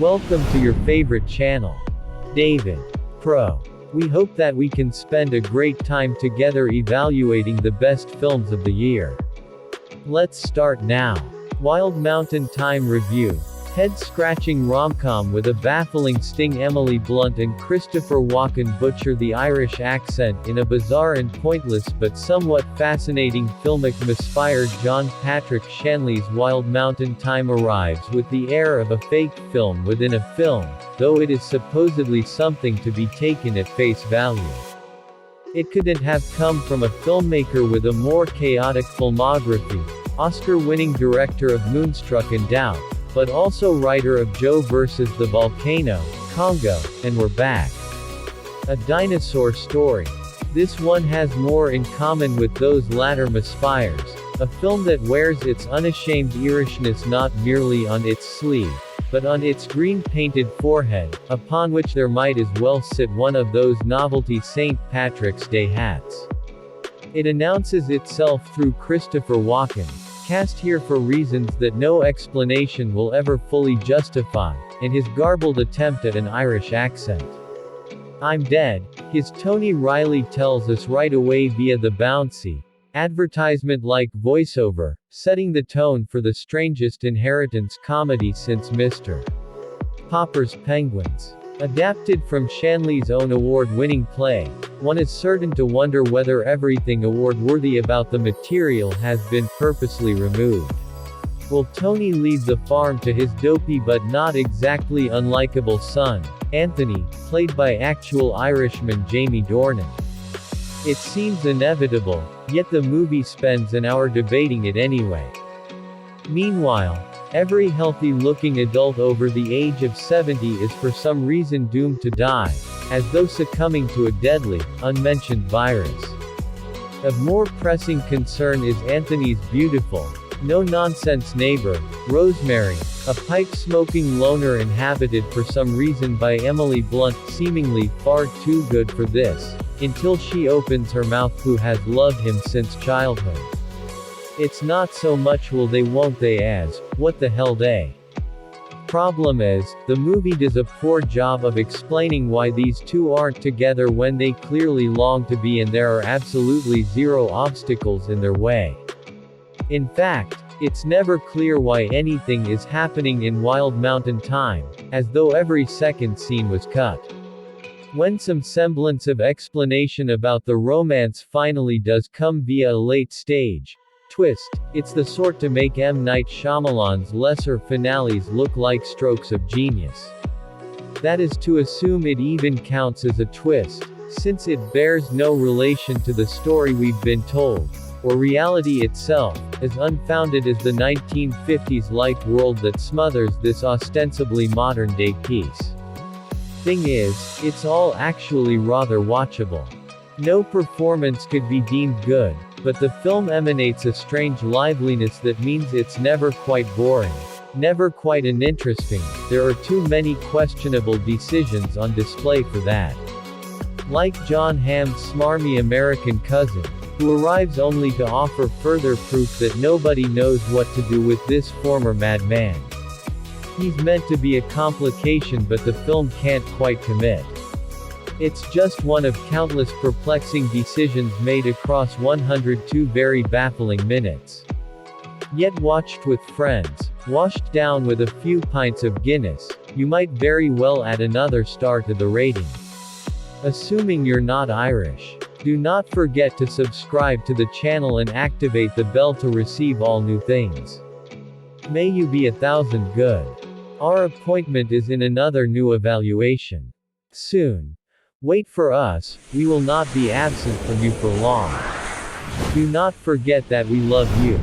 Welcome to your favorite channel. David Pro. We hope that we can spend a great time together evaluating the best films of the year. Let's start now. Wild Mountain Thyme Review. Head-scratching rom-com with a baffling sting. Emily Blunt and Christopher Walken butcher the Irish accent in a bizarre and pointless but somewhat fascinating filmic misfire. John Patrick Shanley's Wild Mountain Thyme arrives with the air of a fake film within a film, though it is supposedly something to be taken at face value. It couldn't have come from a filmmaker with a more chaotic filmography, Oscar-winning director of Moonstruck and Doubt, but also writer of Joe vs. the Volcano, Congo, and We're Back. A dinosaur story. This one has more in common with those latter misfires, a film that wears its unashamed Irishness not merely on its sleeve, but on its green-painted forehead, upon which there might as well sit one of those novelty St. Patrick's Day hats. It announces itself through Christopher Walken, cast here for reasons that no explanation will ever fully justify, and his garbled attempt at an Irish accent. I'm dead, his Tony Riley tells us right away via the bouncy, advertisement-like voiceover, setting the tone for the strangest inheritance comedy since Mr. Popper's Penguins. Adapted from Shanley's own award-winning play, one is certain to wonder whether everything award-worthy about the material has been purposely removed. Will Tony leave the farm to his dopey but not exactly unlikable son, Anthony, played by actual Irishman Jamie Dornan? It seems inevitable, yet the movie spends an hour debating it anyway. Meanwhile, every healthy-looking adult over the age of 70 is for some reason doomed to die, as though succumbing to a deadly, unmentioned virus. Of more pressing concern is Anthony's beautiful, no-nonsense neighbor, Rosemary, a pipe-smoking loner inhabited for some reason by Emily Blunt, seemingly far too good for this, until she opens her mouth. Who has loved him since childhood. It's not so much will they won't they as, what the hell they. Problem is, the movie does a poor job of explaining why these two aren't together when they clearly long to be, and there are absolutely zero obstacles in their way. In fact, it's never clear why anything is happening in Wild Mountain Thyme, as though every second scene was cut. When some semblance of explanation about the romance finally does come via a late stage twist, it's the sort to make M. Night Shyamalan's lesser finales look like strokes of genius. That is to assume it even counts as a twist, since it bears no relation to the story we've been told, or reality itself, as unfounded as the 1950s-like world that smothers this ostensibly modern-day piece. Thing is, it's all actually rather watchable. No performance could be deemed good, but the film emanates a strange liveliness that means it's never quite boring, never quite uninteresting. There are too many questionable decisions on display for that. Like John Hamm's smarmy American cousin, who arrives only to offer further proof that nobody knows what to do with this former madman. He's meant to be a complication, but the film can't quite commit. It's just one of countless perplexing decisions made across 102 very baffling minutes. Yet watched with friends, washed down with a few pints of Guinness, you might very well add another star to the rating. Assuming you're not Irish. Do not forget to subscribe to the channel and activate the bell to receive all new things. May you be 1,000 good. Our appointment is in another new evaluation. Soon. Wait for us, we will not be absent from you for long. Do not forget that we love you.